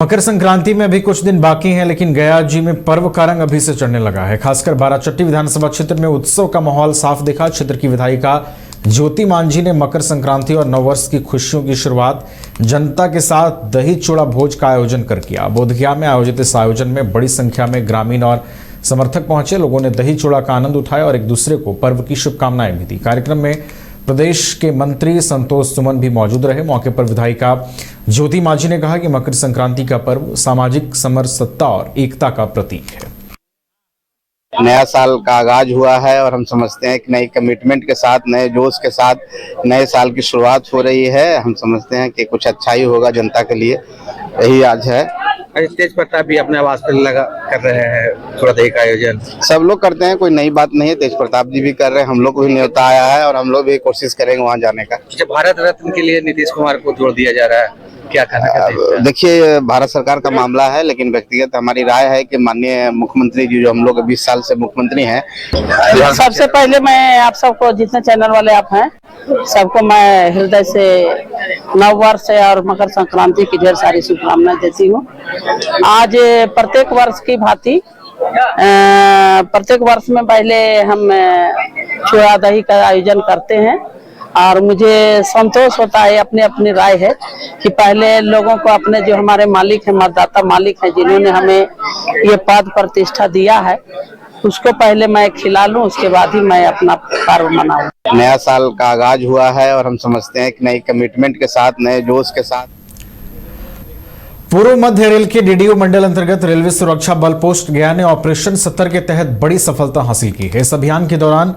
मकर संक्रांति में अभी कुछ दिन बाकी हैं, लेकिन गया जी में पर्व का रंग अभी से चढ़ने लगा है। खासकर बाराचट्टी विधानसभा क्षेत्र में उत्सव का माहौल साफ दिखा। क्षेत्र की विधायिका ज्योति मांझी ने मकर संक्रांति और नववर्ष की खुशियों की शुरुआत जनता के साथ दही चूड़ा भोज का आयोजन कर किया। बोधगया में आयोजित इस आयोजन में बड़ी संख्या में ग्रामीण और समर्थक पहुंचे। लोगों ने दही चूड़ा का आनंद उठाया और एक दूसरे को पर्व की शुभकामनाएं भी दी। कार्यक्रम में प्रदेश के मंत्री संतोष सुमन भी मौजूद रहे। मौके पर विधायिका ज्योति मांझी ने कहा कि मकर संक्रांति का पर्व सामाजिक समरसता और एकता का प्रतीक है। नया साल का आगाज हुआ है और हम समझते हैं कि नई कमिटमेंट के साथ, नए जोश के साथ नए साल की शुरुआत हो रही है। हम समझते हैं कि कुछ अच्छा ही होगा जनता के लिए, यही आज है। तेज प्रताप भी अपने आवास पर लगा कर रहे हैं थोड़ा दही का आयोजन। सब लोग करते हैं, कोई नई बात नहीं है। तेज प्रताप जी भी कर रहे हैं, हम लोग को भी न्योता आया है और हम लोग भी कोशिश करेंगे वहां जाने का। भारत रत्न के लिए नीतीश कुमार को जोड़ दिया जा रहा है, क्या कहना चाहते हैं? देखिए, भारत सरकार का मामला है, लेकिन व्यक्तिगत हमारी राय है कि माननीय मुख्यमंत्री जी, जो हम लोग 20 साल से मुख्यमंत्री हैं। सबसे पहले मैं आप सबको, जितने चैनल वाले आप हैं, सबको मैं हृदय से नव वर्ष और मकर संक्रांति की ढेर सारी शुभकामनाएं देती हूँ। आज प्रत्येक वर्ष की भांति प्रत्येक वर्ष में पहले हम चूड़ा दही का आयोजन करते हैं और मुझे संतोष होता है, अपनी अपनी राय है कि पहले लोगों को अपने जो हमारे मालिक हैं, मतदाता मालिक हैं, जिन्होंने हमें ये पद प्रतिष्ठा दिया है, उसको पहले मैं खिला लूं, उसके बाद ही मैं अपना पर्व मनाऊं। नया साल का आगाज हुआ है और हम समझते हैं कि नई कमिटमेंट के साथ, नए जोश के साथ। पूर्व मध्य रेल के डीडीओ मंडल अंतर्गत रेलवे सुरक्षा बल पोस्ट गया ने ऑपरेशन 70 के तहत बड़ी सफलता हासिल की है। इस अभियान के दौरान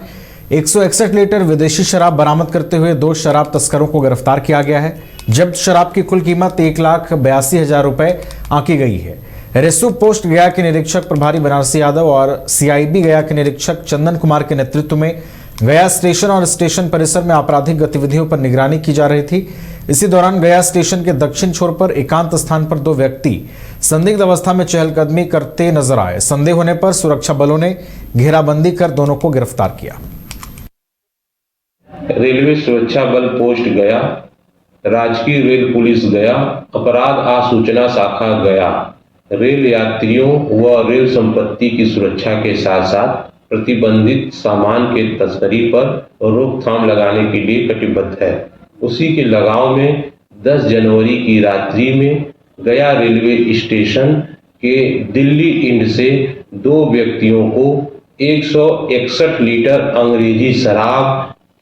161 लीटर विदेशी शराब बरामद करते हुए 2 शराब तस्करों को गिरफ्तार किया गया है। जब्त शराब की कुल कीमत 1,82,000 रुपए आंकी गई है। रेसू पोस्ट गया के निरीक्षक प्रभारी बनारसी यादव और सीआईबी गया के निरीक्षक चंदन कुमार के नेतृत्व में गया स्टेशन और स्टेशन परिसर में आपराधिक गतिविधियों पर निगरानी की जा रही थी। इसी दौरान गया स्टेशन के दक्षिण छोर पर एकांत स्थान पर 2 व्यक्ति संदिग्ध अवस्था में चहलकदमी करते नजर आए। संदेह होने पर सुरक्षा बलों ने घेराबंदी कर दोनों को गिरफ्तार किया। रेलवे सुरक्षा बल पोस्ट गया, राजकीय रेल पुलिस गया, अपराध आसूचना शाखा गया रेल यात्रियों व रेल संपत्ति की सुरक्षा के साथ साथ प्रतिबंधित सामान के तस्करी पर रोकथाम लगाने के लिए कटिबद्ध है। उसी के लगाव में 10 जनवरी की रात्रि में गया रेलवे स्टेशन के दिल्ली इंड से 2 व्यक्तियों को 161 लीटर अंग्रेजी शराब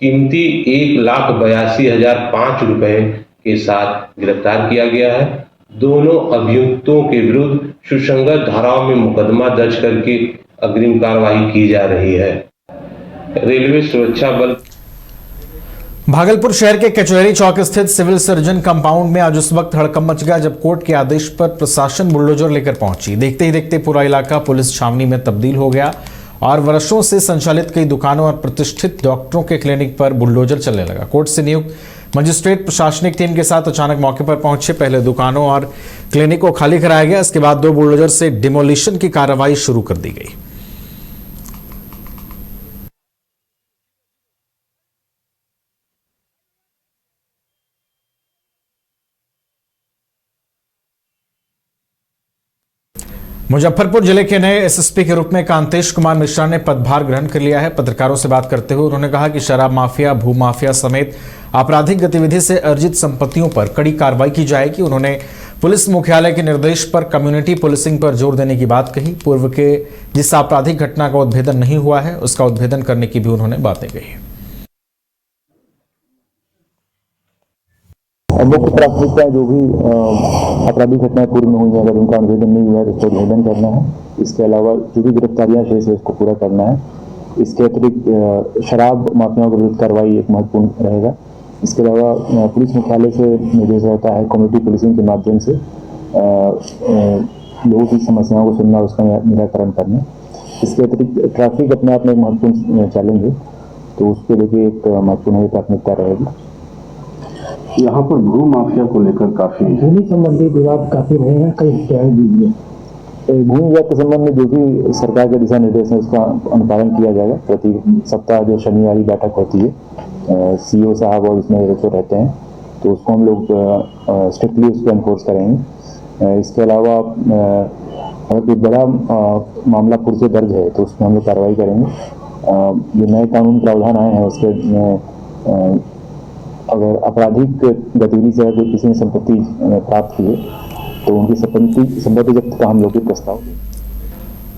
कीमती 1,82,005 रुपए के साथ गिरफ्तार किया गया है। दोनों अभियुक्तों के विरुद्ध सुसंगत धाराओं में मुकदमा दर्ज करके अग्रिम कार्रवाई की जा रही है। रेलवे सुरक्षा बल। भागलपुर शहर के कचहरी चौक स्थित सिविल सर्जन कंपाउंड में आज उस वक्त हड़कंप मच गया जब कोर्ट के आदेश पर प्रशासन बुलडोजर लेकर पहुंची। देखते ही देखते पूरा इलाका पुलिस छावनी में तब्दील हो गया और वर्षों से संचालित कई दुकानों और प्रतिष्ठित डॉक्टरों के क्लिनिक पर बुलडोजर चलने लगा। कोर्ट से नियुक्त मजिस्ट्रेट प्रशासनिक टीम के साथ अचानक मौके पर पहुंचे। पहले दुकानों और क्लिनिक को खाली कराया गया, इसके बाद 2 बुलडोजर से डिमोलिशन की कार्रवाई शुरू कर दी गई। मुजफ्फरपुर जिले के नए एसएसपी के रूप में कांतेश कुमार मिश्रा ने पदभार ग्रहण कर लिया है। पत्रकारों से बात करते हुए उन्होंने कहा कि शराब माफिया, भू माफिया समेत आपराधिक गतिविधि से अर्जित संपत्तियों पर कड़ी कार्रवाई की जाएगी। उन्होंने पुलिस मुख्यालय के निर्देश पर कम्युनिटी पुलिसिंग पर जोर देने की बात कही। पूर्व के जिस आपराधिक घटना का उद्भेदन नहीं हुआ है, उसका उद्भेदन करने की भी उन्होंने बातें कही। मुख्य प्राथमिकता जो भी आपराधिक घटनाएं पूर्व में हुई हैं, अगर उनका उद्भेदन नहीं हुआ है तो उसको उद्भेदन करना है। इसके अलावा जो भी गिरफ्तारियां शेष है उसको पूरा करना है। इसके अतिरिक्त शराब माफियाओं के विरुद्ध कार्रवाई एक महत्वपूर्ण रहेगा। इसके अलावा पुलिस मुख्यालय से निर्देश रहता है कम्युनिटी पुलिसिंग के माध्यम से लोगों की समस्याओं को सुनना, उसका निराकरण करना। इसके अतिरिक्त ट्रैफिक अपने आप में एक महत्वपूर्ण चैलेंज है, तो उसके लेके एक महत्वपूर्ण प्राथमिकता रहेगी। यहाँ पर भू माफिया को लेकर काफी भूमि संबंधी विवाद काफी रहे हैं। कई भूमि विवाद के संबंध में जो भी सरकार के दिशा निर्देश है उसका अनुपालन किया जाएगा। प्रति सप्ताह जो शनिवार बैठक होती है, सीओ साहब और उसमें रहते हैं, तो उसको हम लोग स्ट्रिक्टली उसको एनफोर्स करेंगे। इसके अलावा अगर कोई बड़ा मामला फिर से दर्ज है तो उसमें हम लोग कार्रवाई करेंगे। जो नए कानून प्रावधान आए हैं उसके अगर आपराधिक गतिविधि से कोई किसी ने संपत्ति प्राप्त की है तो उनकी संपत्ति जब्त का हम लोग प्रस्ताव।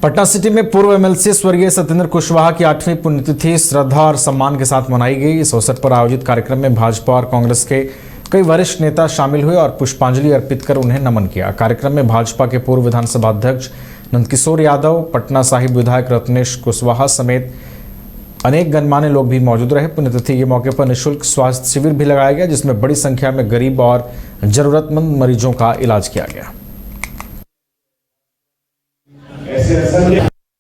पटना सिटी में पूर्व एमएलसी स्वर्गीय सत्येंद्र कुशवाहा की 8वीं पुण्यतिथि श्रद्धा और सम्मान के साथ मनाई गई। इस अवसर पर आयोजित कार्यक्रम में भाजपा और कांग्रेस के कई वरिष्ठ नेता शामिल हुए और पुष्पांजलि अर्पित कर उन्हें नमन किया। कार्यक्रम में भाजपा के पूर्व विधानसभा अध्यक्ष नंदकिशोर यादव, पटना साहिब विधायक रत्नेश कुशवाहा समेत अनेक गणमान्य लोग भी मौजूद रहे। पुण्यतिथि के मौके पर निःशुल्क स्वास्थ्य शिविर भी लगाया गया, जिसमें बड़ी संख्या में गरीब और जरूरतमंद मरीजों का इलाज किया गया।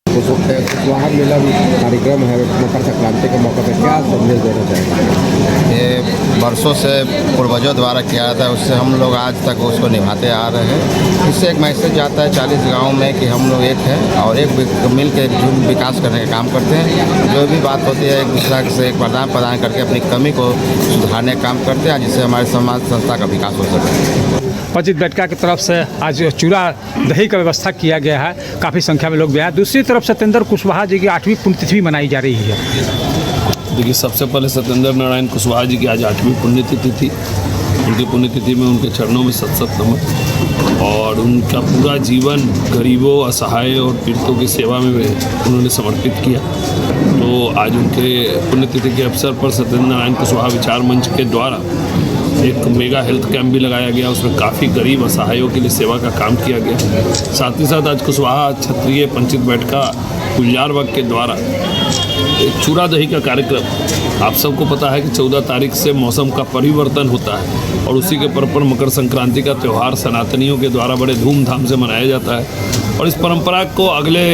कुशवाहा मेला कार्यक्रम है, मकर संक्रांति के मौके पर क्या संदेश देना चाहेंगे? ये वर्षों से पूर्वजों द्वारा किया जाता है, उससे हम लोग आज तक उसको निभाते आ रहे हैं। इससे एक मैसेज जाता है 40 गाँव में कि हम लोग एक हैं और एक मिल के विकास करने का काम करते हैं। जो भी बात होती है एक दूसरे से एक प्रदान प्रदान करके अपनी कमी को सुधारने का काम करते हैं, जिससे हमारे समाज संस्था का विकास हो सके। पंचित बैठका की तरफ से आज चूड़ा दही का व्यवस्था किया गया है, काफ़ी संख्या में लोग भी आए। दूसरी तरफ सत्येंद्र कुशवाहा जी की 8वीं पुण्यतिथि मनाई जा रही है। देखिए, सबसे पहले सत्येंद्र नारायण कुशवाहा जी की आज 8वीं पुण्यतिथि थी। उनकी पुण्यतिथि में उनके चरणों में सत नमन और उनका पूरा जीवन गरीबों, असहाय और पीड़ितों की सेवा में उन्होंने समर्पित किया। तो आज उनके पुण्यतिथि के अवसर पर सत्येंद्र नारायण कुशवाहा विचार मंच के द्वारा एक मेगा हेल्थ कैंप भी लगाया गया। उसमें काफ़ी गरीब असहायों के लिए सेवा का काम किया गया। साथ ही साथ आज कुशवाहा क्षत्रिय पंचित बैठका गुलजार बाग के द्वारा एक चूड़ा दही का कार्यक्रम। आप सबको पता है कि 14 तारीख से मौसम का परिवर्तन होता है और उसी के पर मकर संक्रांति का त्यौहार सनातनियों के द्वारा बड़े धूमधाम से मनाया जाता है और इस परंपरा को अगले